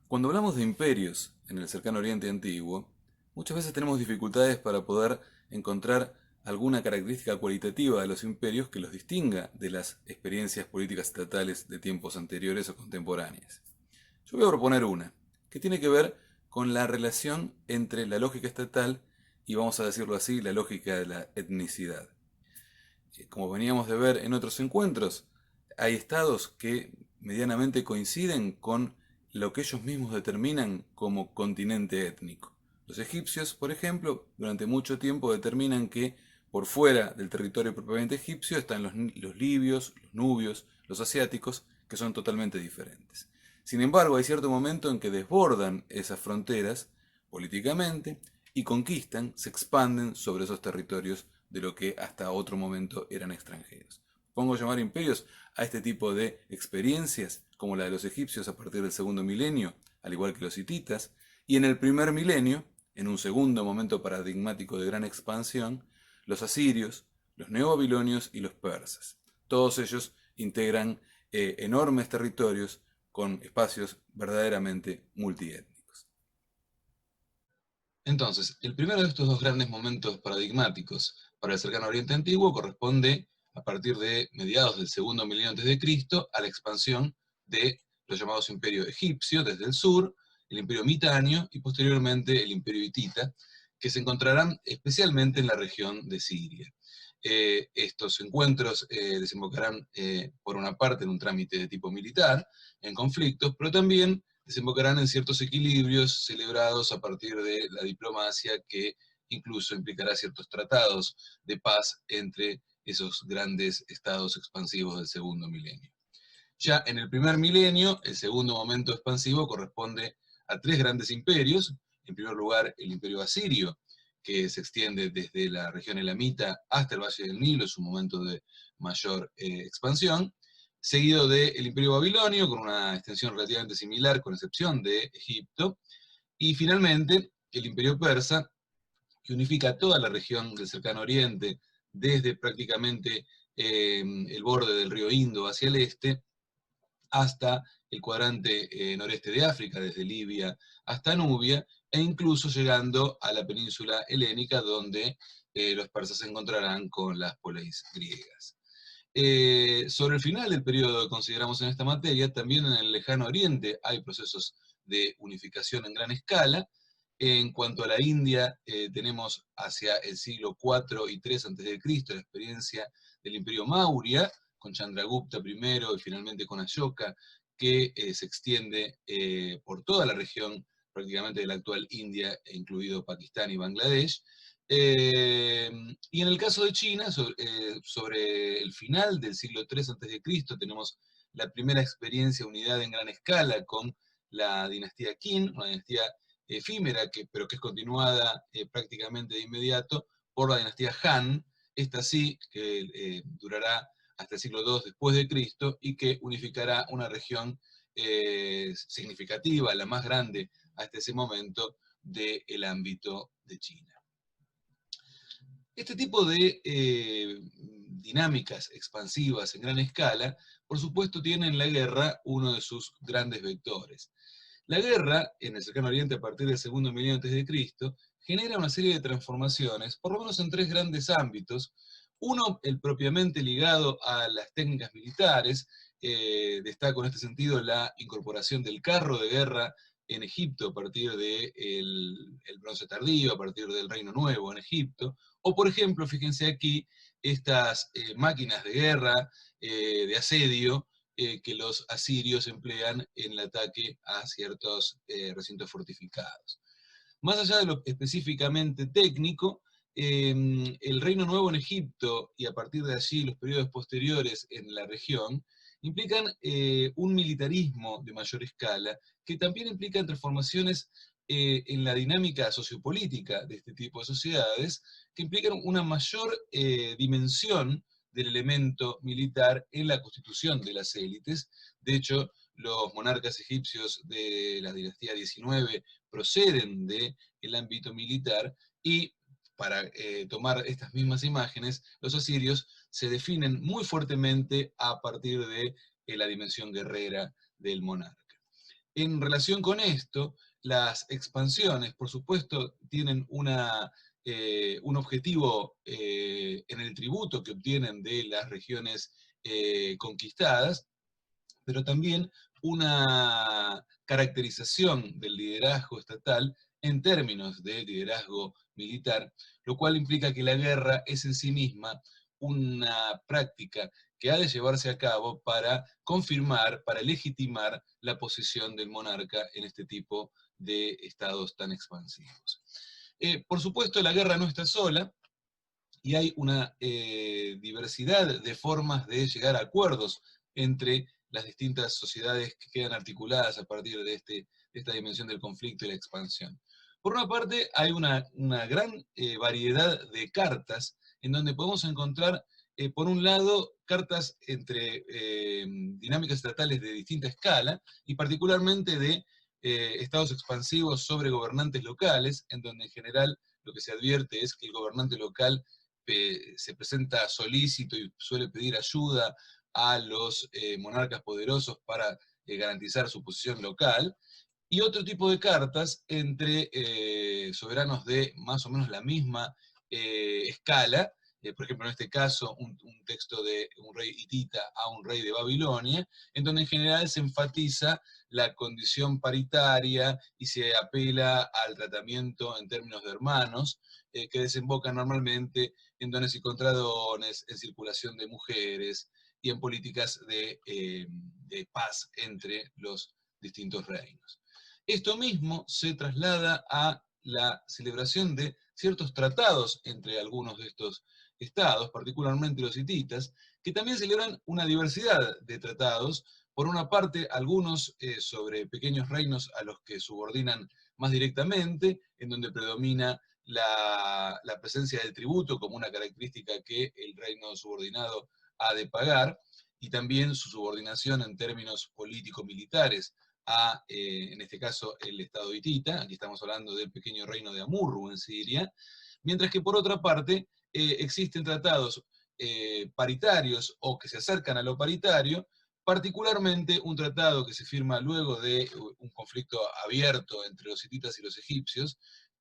Cuando hablamos de imperios en el cercano Oriente Antiguo, muchas veces tenemos dificultades para poder encontrar alguna característica cualitativa de los imperios que los distinga de las experiencias políticas estatales de tiempos anteriores o contemporáneas. Yo voy a proponer una, que tiene que ver con la relación entre la lógica estatal y, vamos a decirlo así, la lógica de la etnicidad. Como veníamos de ver en otros encuentros, hay estados que medianamente coinciden con lo que ellos mismos determinan como continente étnico. Los egipcios, por ejemplo, durante mucho tiempo determinan que por fuera del territorio propiamente egipcio están los libios, los nubios, los asiáticos, que son totalmente diferentes. Sin embargo, hay cierto momento en que desbordan esas fronteras políticamente y conquistan, se expanden sobre esos territorios de lo que hasta otro momento eran extranjeros. Pongo a llamar imperios a este tipo de experiencias, como la de los egipcios a partir del segundo milenio, al igual que los hititas, y en el primer milenio, en un segundo momento paradigmático de gran expansión, los asirios, los neobabilonios y los persas. Todos ellos integran enormes territorios con espacios verdaderamente multiétnicos. Entonces, el primero de estos dos grandes momentos paradigmáticos para el cercano Oriente Antiguo corresponde a partir de mediados del segundo milenio antes de Cristo a la expansión de los llamados imperios egipcio desde el sur, el imperio mitanio y posteriormente el imperio hitita, que se encontrarán especialmente en la región de Siria. Estos encuentros desembocarán por una parte en un trámite de tipo militar, en conflictos, pero también desembocarán en ciertos equilibrios celebrados a partir de la diplomacia que incluso implicará ciertos tratados de paz entre esos grandes estados expansivos del segundo milenio. Ya en el primer milenio, el segundo momento expansivo corresponde a tres grandes imperios. En primer lugar, el imperio asirio, que se extiende desde la región elamita hasta el Valle del Nilo, en su momento de mayor expansión, seguido del imperio babilonio, con una extensión relativamente similar, con excepción de Egipto, y finalmente el imperio persa, que unifica toda la región del cercano oriente, desde prácticamente el borde del río Indo hacia el este, hasta el cuadrante noreste de África, desde Libia hasta Nubia, e incluso llegando a la península helénica, donde los persas se encontrarán con las poleis griegas. Sobre el final del periodo que consideramos en esta materia, también en el lejano oriente hay procesos de unificación en gran escala. En cuanto a la India, tenemos hacia el siglo IV y III a.C. la experiencia del imperio Maurya, con Chandragupta primero y finalmente con Ashoka, que se extiende por toda la región prácticamente de la actual India, incluido Pakistán y Bangladesh. Y en el caso de China, sobre el final del siglo III a.C., tenemos la primera experiencia de unidad en gran escala con la dinastía Qin, una dinastía efímera, pero que es continuada prácticamente de inmediato por la dinastía Han, esta sí, que durará hasta el siglo II después de Cristo y que unificará una región significativa, la más grande hasta ese momento del ámbito de China. Este tipo de dinámicas expansivas en gran escala, por supuesto, tiene en la guerra uno de sus grandes vectores. La guerra, en el cercano oriente a partir del segundo milenio antes de Cristo, genera una serie de transformaciones, por lo menos en tres grandes ámbitos. Uno, el propiamente ligado a las técnicas militares, destaco en este sentido la incorporación del carro de guerra en Egipto a partir del bronce tardío, a partir del Reino Nuevo en Egipto, o por ejemplo, fíjense aquí, estas máquinas de guerra, de asedio, que los asirios emplean en el ataque a ciertos recintos fortificados. Más allá de lo específicamente técnico, el Reino Nuevo en Egipto y a partir de allí los periodos posteriores en la región implican un militarismo de mayor escala que también implican transformaciones en la dinámica sociopolítica de este tipo de sociedades que implican una mayor dimensión del elemento militar en la constitución de las élites. De hecho, los monarcas egipcios de la dinastía 19 proceden del ámbito militar y para tomar estas mismas imágenes, los asirios se definen muy fuertemente a partir de la dimensión guerrera del monarca. En relación con esto, las expansiones, por supuesto, tienen un objetivo en el tributo que obtienen de las regiones conquistadas, pero también una caracterización del liderazgo estatal en términos de liderazgo militar, lo cual implica que la guerra es en sí misma una práctica que ha de llevarse a cabo para confirmar, para legitimar la posición del monarca en este tipo de estados tan expansivos. Por supuesto, la guerra no está sola, y hay una diversidad de formas de llegar a acuerdos entre las distintas sociedades que quedan articuladas a partir de esta dimensión del conflicto y la expansión. Por una parte, hay una gran variedad de cartas en donde podemos encontrar, por un lado, cartas entre dinámicas estatales de distinta escala y particularmente de estados expansivos sobre gobernantes locales, en donde en general lo que se advierte es que el gobernante local se presenta solícito y suele pedir ayuda a los monarcas poderosos para garantizar su posición local, y otro tipo de cartas entre soberanos de más o menos la misma escala, por ejemplo en este caso un texto de un rey hitita a un rey de Babilonia, en donde en general se enfatiza la condición paritaria y se apela al tratamiento en términos de hermanos, que desemboca normalmente en dones y contradones, en circulación de mujeres y en políticas de paz entre los distintos reinos. Esto mismo se traslada a la celebración de ciertos tratados entre algunos de estos estados, particularmente los hititas, que también celebran una diversidad de tratados, por una parte algunos sobre pequeños reinos a los que subordinan más directamente, en donde predomina la presencia del tributo como una característica que el reino subordinado ha de pagar, y también su subordinación en términos político-militares a, en este caso, el Estado hitita. Aquí estamos hablando del pequeño reino de Amurru en Siria, mientras que por otra parte existen tratados paritarios o que se acercan a lo paritario, particularmente un tratado que se firma luego de un conflicto abierto entre los hititas y los egipcios,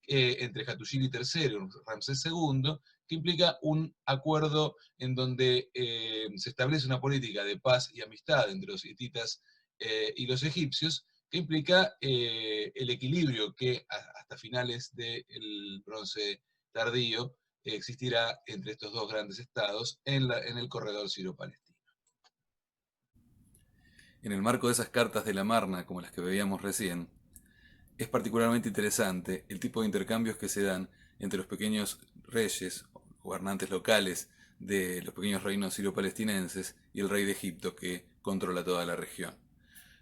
entre Hattusili III y Ramsés II, que implica un acuerdo en donde se establece una política de paz y amistad entre los hititas y los egipcios, que implica el equilibrio que hasta finales del bronce tardío existirá entre estos dos grandes estados en el corredor sirio-palestino. En el marco de esas cartas de la Marna, como las que veíamos recién, es particularmente interesante el tipo de intercambios que se dan entre los pequeños reyes, gobernantes locales de los pequeños reinos sirio-palestinenses y el rey de Egipto que controla toda la región.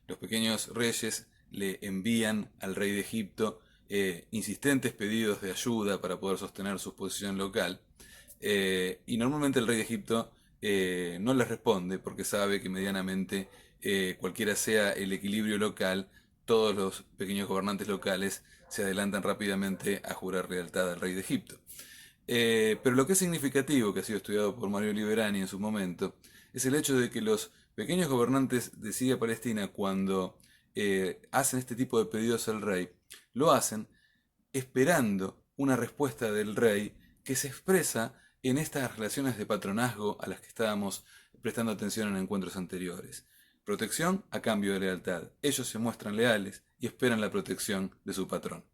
Los pequeños reyes le envían al rey de Egipto insistentes pedidos de ayuda para poder sostener su posición local, y normalmente el rey de Egipto no les responde porque sabe que medianamente, cualquiera sea el equilibrio local, todos los pequeños gobernantes locales se adelantan rápidamente a jurar lealtad al rey de Egipto. Pero lo que es significativo, que ha sido estudiado por Mario Liberani en su momento, es el hecho de que los pequeños gobernantes de Siria Palestina, cuando hacen este tipo de pedidos al rey, lo hacen esperando una respuesta del rey que se expresa en estas relaciones de patronazgo a las que estábamos prestando atención en encuentros anteriores. Protección a cambio de lealtad. Ellos se muestran leales y esperan la protección de su patrón.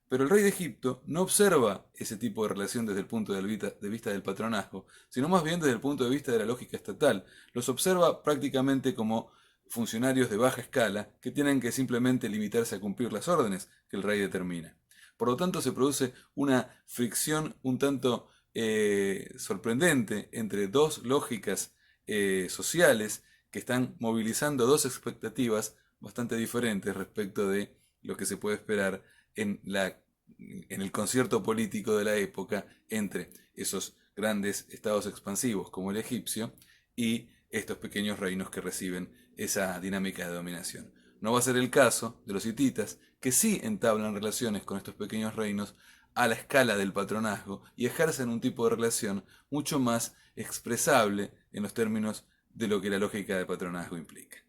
Pero el rey de Egipto no observa ese tipo de relación desde el punto de vista del patronazgo, sino más bien desde el punto de vista de la lógica estatal. Los observa prácticamente como funcionarios de baja escala que tienen que simplemente limitarse a cumplir las órdenes que el rey determina. Por lo tanto, se produce una fricción un tanto sorprendente entre dos lógicas sociales que están movilizando dos expectativas bastante diferentes respecto de lo que se puede esperar en el concierto político de la época entre esos grandes estados expansivos como el egipcio y estos pequeños reinos que reciben esa dinámica de dominación. No va a ser el caso de los hititas, que sí entablan relaciones con estos pequeños reinos a la escala del patronazgo y ejercen un tipo de relación mucho más expresable en los términos de lo que la lógica de patronazgo implica.